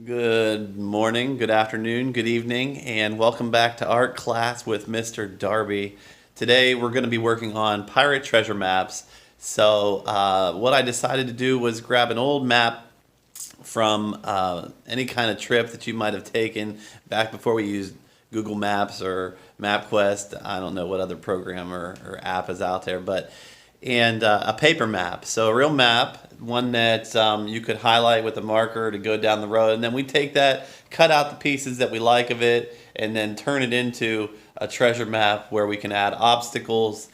Good morning, good afternoon, good evening, and welcome back to art class with Mr. Darby. Today we're going to be working on pirate treasure maps. What I decided to do was grab an old map from any kind of trip that you might have taken back before we used Google Maps or MapQuest. I don't know what other program or app is out there, but and a paper map. So a real map, one that you could highlight with a marker to go down the road, and then we take that, cut out the pieces that we like of it, and then turn it into a treasure map where we can add obstacles.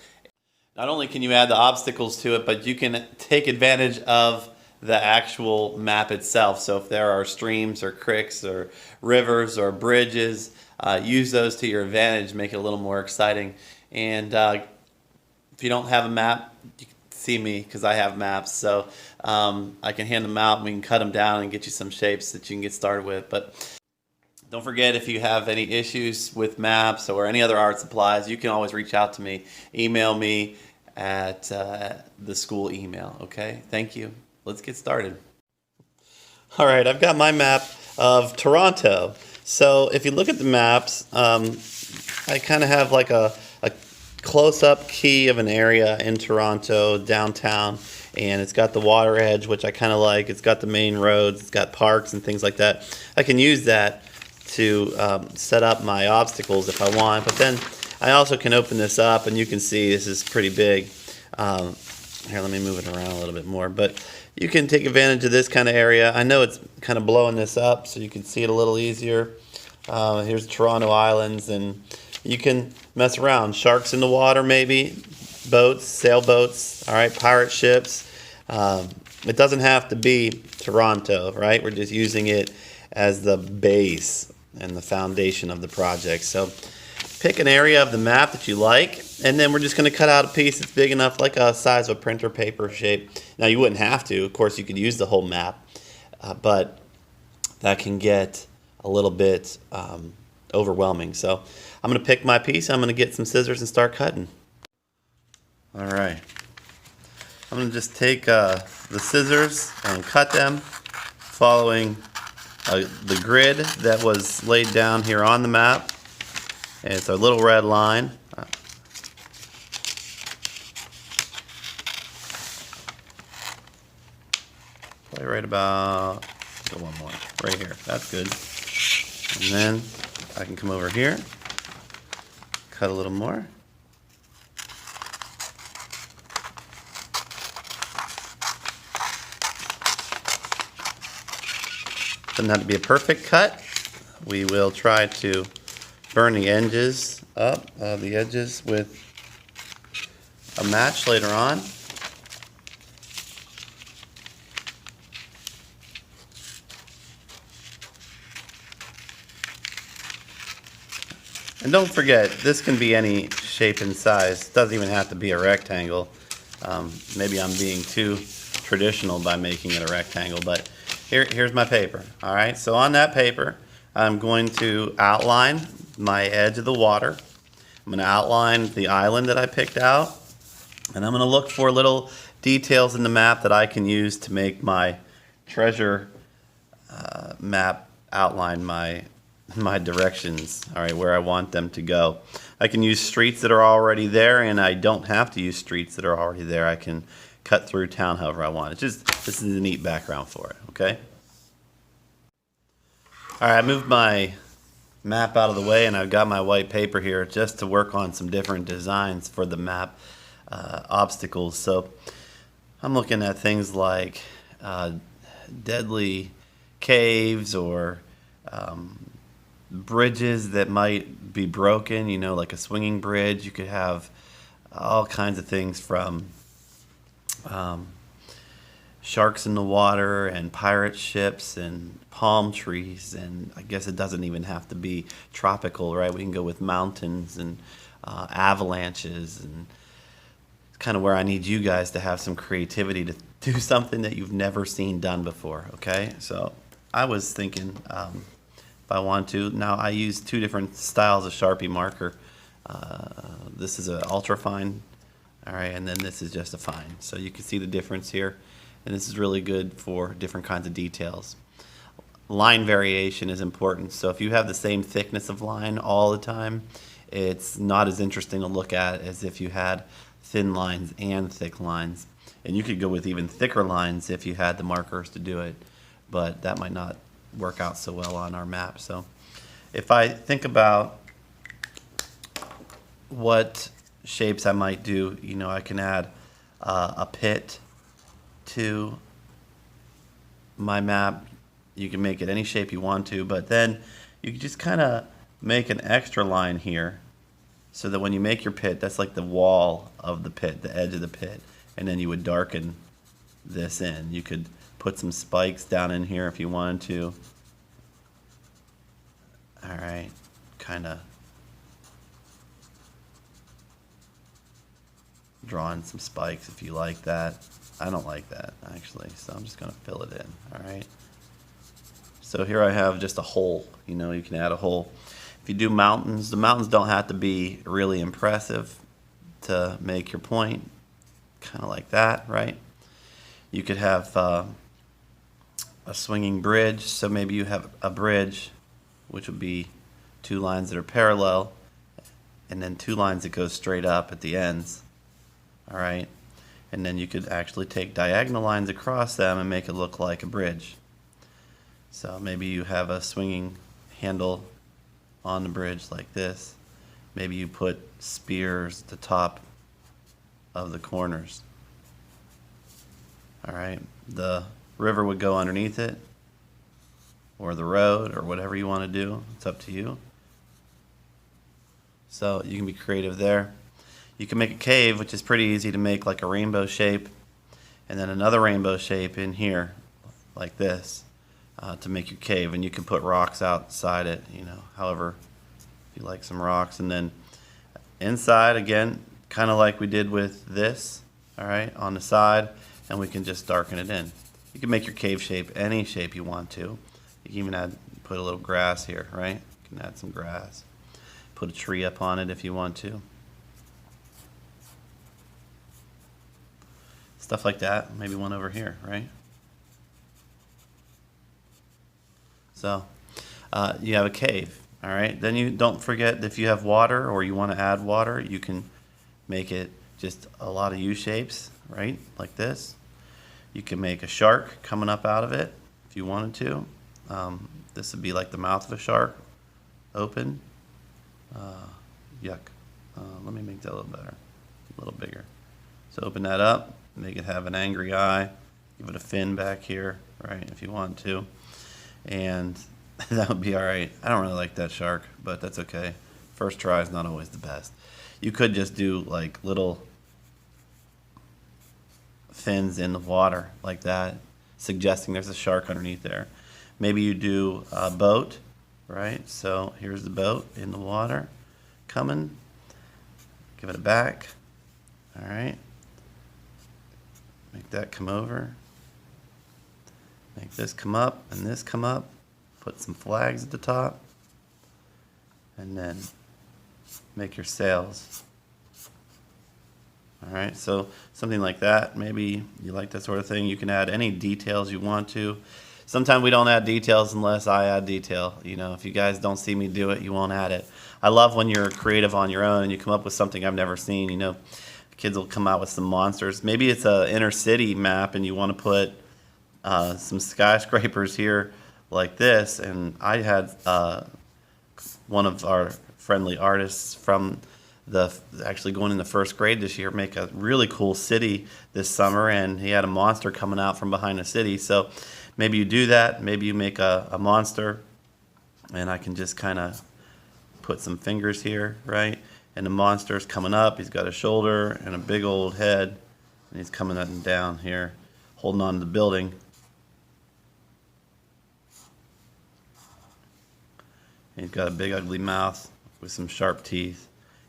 Not only can you add the obstacles to it, but you can take advantage of the actual map itself. So if there are streams or creeks or rivers or bridges, use those to your advantage, make it a little more exciting. And if you don't have a map, you can see me because I have maps. So I can hand them out and we can cut them down and get you some shapes that you can get started with. But don't forget, if you have any issues with maps or any other art supplies, you can always reach out to me. Email me at the school email. Okay, thank you. Let's get started. All right, I've got my map of Toronto. So if you look at the maps, I kind of have like a close-up key of an area in Toronto, downtown, and it's got the water edge, which I kind of like. It's got the main roads, it's got parks and things like that. I can use that to set up my obstacles if I want, but then I also can open this up, and you can see this is pretty big. Here, let me move it around a little bit more, but you can take advantage of this kind of area. I know it's kind of blowing this up so you can see it a little easier. Here's Toronto Islands, and you can mess around. Sharks in the water, maybe. Boats, sailboats, all right, pirate ships. It doesn't have to be Toronto, right? We're just using it as the base and the foundation of the project. So pick an area of the map that you like, and then we're just going to cut out a piece that's big enough, like a size of a printer paper shape. Now, you wouldn't have to. Of course, you could use the whole map, but that can get a little bit overwhelming. So I'm going to pick my piece. I'm going to get some scissors and start cutting. All right. I'm going to just take the scissors and cut them following the grid that was laid down here on the map. And it's a little red line. Probably right about, go one more, right here. That's good. And then I can come over here, cut a little more. Doesn't have to be a perfect cut. We will try to burn the edges up, the edges with a match later on. And don't forget, this can be any shape and size. It doesn't even have to be a rectangle. Maybe I'm being too traditional by making it a rectangle, but here's my paper. All right, so on that paper, I'm going to outline my edge of the water. I'm going to outline the island that I picked out, and I'm going to look for little details in the map that I can use to make my treasure map outline my directions, all right, where I want them to go. I can use streets that are already there, and I don't have to use streets that are already there. I can cut through town however I want. This is a neat background for it, okay? All right, I moved my map out of the way, and I've got my white paper here just to work on some different designs for the map obstacles. So I'm looking at things like deadly caves or bridges that might be broken, you know, like a swinging bridge. You could have all kinds of things from sharks in the water and pirate ships and palm trees, and I guess it doesn't even have to be tropical, right? We can go with mountains and avalanches, and it's kind of where I need you guys to have some creativity to do something that you've never seen done before, okay? So I was thinking if I want to. Now I use two different styles of Sharpie marker. This is an ultra fine, all right, and then this is just a fine. So you can see the difference here, and this is really good for different kinds of details. line variation is important. So if you have the same thickness of line all the time, it's not as interesting to look at as if you had thin lines and thick lines. And you could go with even thicker lines if you had the markers to do it, but that might not work out so well on our map. So if I think about what shapes I might do, I can add a pit to my map. You can make it any shape you want to, but then you can just kind of make an extra line here so that when you make your pit, that's like the wall of the pit, the edge of the pit, and then you would darken this in. You could put some spikes down in here if you wanted to. All right, kind of drawing some spikes if you like that. I don't like that actually, so I'm just going to fill it in. All right. So here I have just a hole. You can add a hole. If you do mountains, the mountains don't have to be really impressive to make your point. Kind of like that, right? You could have a swinging bridge. So maybe you have a bridge, which would be two lines that are parallel, and then two lines that go straight up at the ends. All right. And then you could actually take diagonal lines across them and make it look like a bridge. So maybe you have a swinging handle on the bridge like this. Maybe you put spears at the top of the corners. All right. The river would go underneath it, or the road, or whatever you want to do. It's up to you. So you can be creative there. You can make a cave, which is pretty easy to make, like a rainbow shape, and then another rainbow shape in here, like this, to make your cave. And you can put rocks outside it, however, if you like some rocks. And then inside, again, kind of like we did with this, all right, on the side, and we can just darken it in. You can make your cave shape any shape you want to. You can even put a little grass here, right? You can add some grass. Put a tree up on it if you want to. Stuff like that, maybe one over here, right? So you have a cave, all right? Then you don't forget, if you have water or you want to add water, you can make it just a lot of U shapes, right? Like this. You can make a shark coming up out of it if you wanted to. This would be like the mouth of a shark, open. Yuck. Let me make that a little better, a little bigger. So open that up. Make it have an angry eye. Give it a fin back here, right, if you want to. And that would be all right. I don't really like that shark, but that's okay. First try is not always the best. You could just do like little fins in the water like that, suggesting there's a shark underneath there. Maybe you do a boat, right? So here's the boat in the water coming. Give it a back. All right. Make that come over. Make this come up and this come up. Put some flags at the top. And then make your sails. All right, so something like that. Maybe you like that sort of thing. You can add any details you want to. Sometimes we don't add details unless I add detail. If you guys don't see me do it, you won't add it. I love when you're creative on your own and you come up with something I've never seen. Kids will come out with some monsters. Maybe it's an inner city map and you want to put some skyscrapers here like this. And I had one of our friendly artists from actually going in the first grade this year make a really cool city this summer, and he had a monster coming out from behind the city. So maybe you do that. Maybe you make a monster, and I can just kind of put some fingers here, right? And the monster's coming up. He's got a shoulder and a big old head, and he's coming up and down here, holding on to the building. And he's got a big ugly mouth with some sharp teeth.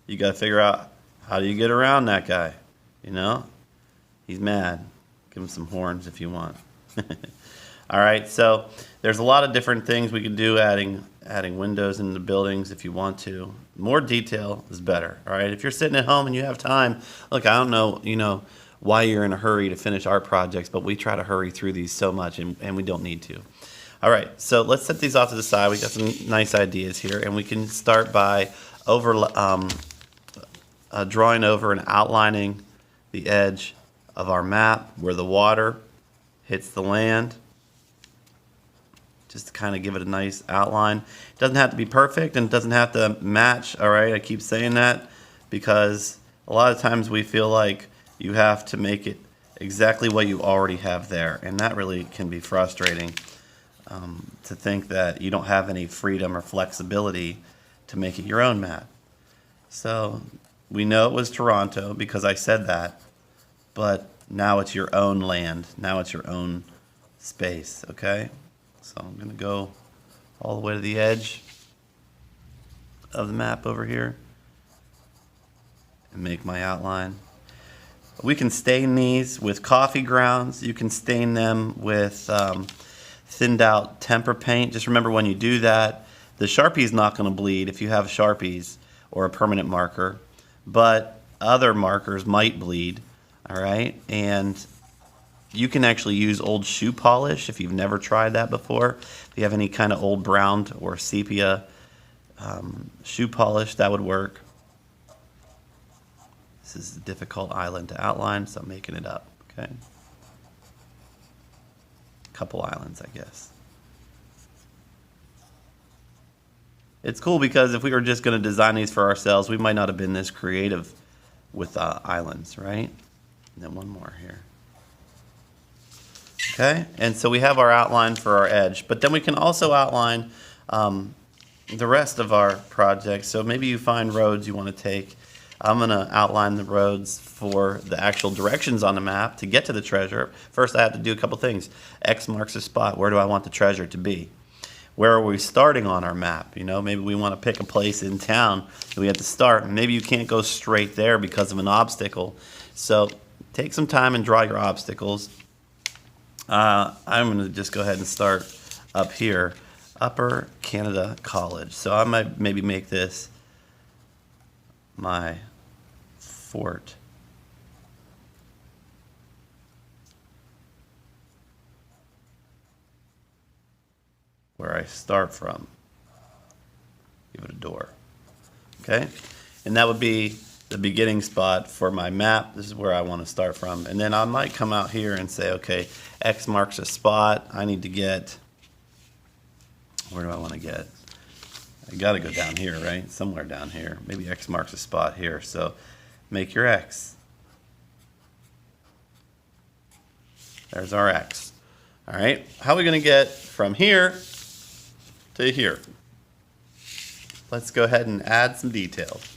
You got to figure out, how do you get around that guy? He's mad. Give him some horns if you want. All right, so there's a lot of different things we can do, adding windows into buildings if you want to. More detail is better, all right? If you're sitting at home and you have time, look, I don't know, why you're in a hurry to finish art projects, but we try to hurry through these so much, and we don't need to. All right, so let's set these off to the side. We got some nice ideas here, and we can start by over drawing over and outlining the edge of our map where the water hits the land, just to kind of give it a nice outline. It doesn't have to be perfect and it doesn't have to match, all right? I keep saying that because a lot of times we feel like you have to make it exactly what you already have there, and that really can be frustrating, to think that you don't have any freedom or flexibility to make it your own map. So we know it was Toronto because I said that, but now it's your own land. Now it's your own space, okay? So I'm going to go all the way to the edge of the map over here and make my outline. We can stain these with coffee grounds. You can stain them with thinned out temper paint. Just remember when you do that, the Sharpie is not going to bleed if you have Sharpies or a permanent marker, but other markers might bleed, all right? And you can actually use old shoe polish if you've never tried that before. If you have any kind of old brown or sepia shoe polish, that would work. This is a difficult island to outline, so I'm making it up, okay? Couple islands, I guess. It's cool because if we were just going to design these for ourselves, we might not have been this creative with islands, right? And then one more here. Okay, and so we have our outline for our edge, but then we can also outline the rest of our project. So maybe you find roads you want to take. I'm going to outline the roads for the actual directions on the map to get to the treasure. First, I have to do a couple things. X marks a spot. Where do I want the treasure to be? Where are we starting on our map? You know, maybe we want to pick a place in town that we have to start. Maybe you can't go straight there because of an obstacle. So take some time and draw your obstacles. I'm going to just go ahead and start up here, Upper Canada College. So I might maybe make this my fort. Where I start from. Give it a door. Okay? And that would be the beginning spot for my map. This is where I want to start from. And then I might come out here and say, okay, X marks a spot. I need to get, where do I want to get? I got to go down here, right? Somewhere down here. Maybe X marks a spot here. So make your X. There's our X. All right. How are we going to get from here to here? Let's go ahead and add some details.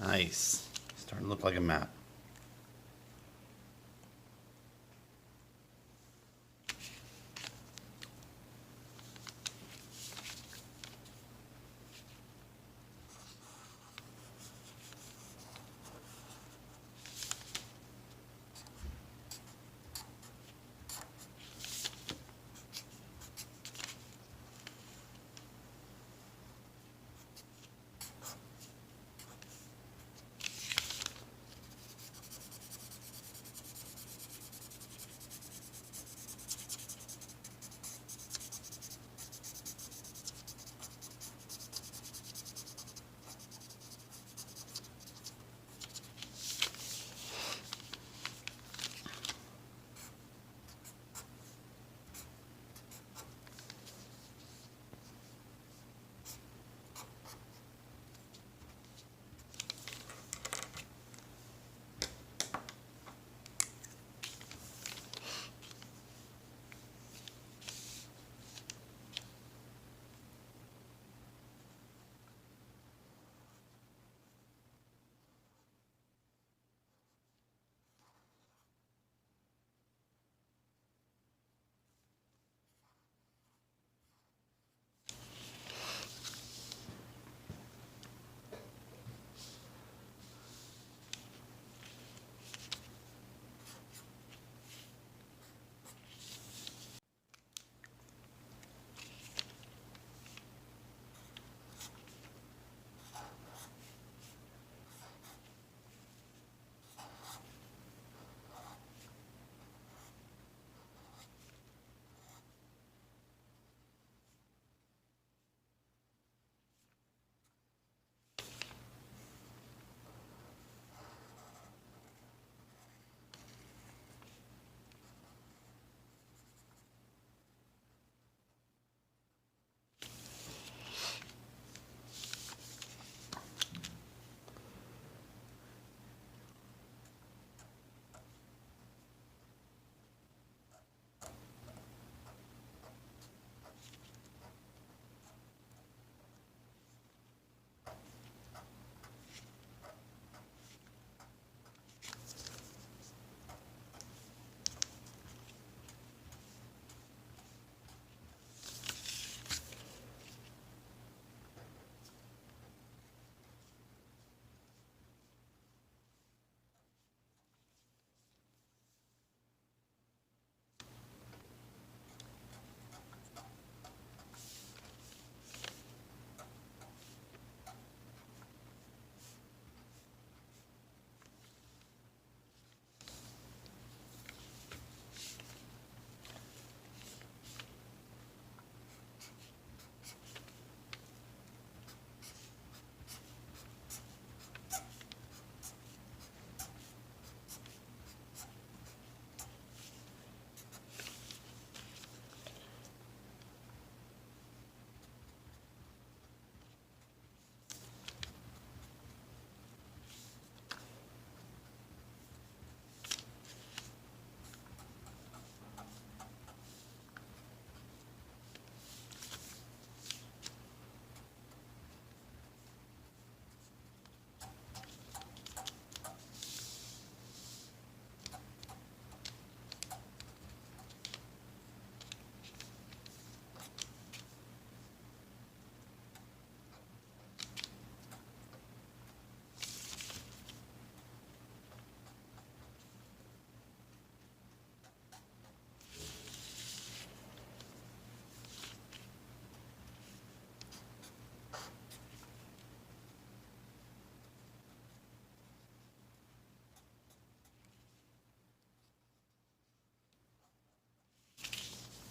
Nice. Starting to look like a map.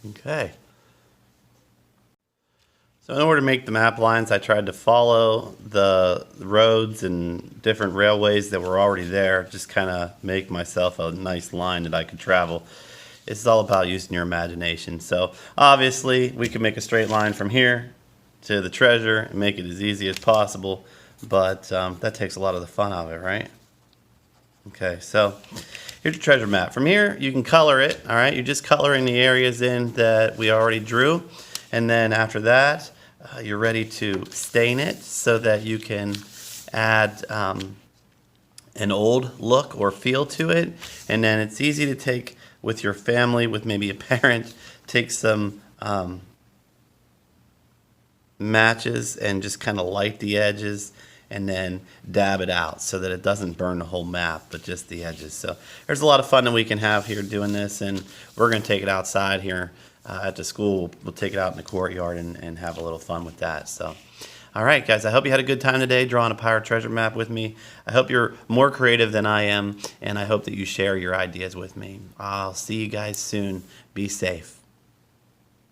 Okay. So in order to make the map lines, I tried to follow the roads and different railways that were already there, just kind of make myself a nice line that I could travel. It's all about using your imagination. So obviously we can make a straight line from here to the treasure and make it as easy as possible, but that takes a lot of the fun out of it, right? Okay, so here's your treasure map. From here, you can color it, all right? You're just coloring the areas in that we already drew. And then after that, you're ready to stain it so that you can add an old look or feel to it. And then it's easy to take with your family, with maybe a parent, take some matches and just kind of light the edges and then dab it out so that it doesn't burn the whole map, but just the edges. So there's a lot of fun that we can have here doing this, and we're going to take it outside here at the school. We'll take it out in the courtyard and have a little fun with that. So, all right, guys, I hope you had a good time today drawing a pirate treasure map with me. I hope you're more creative than I am, and I hope that you share your ideas with me. I'll see you guys soon. Be safe.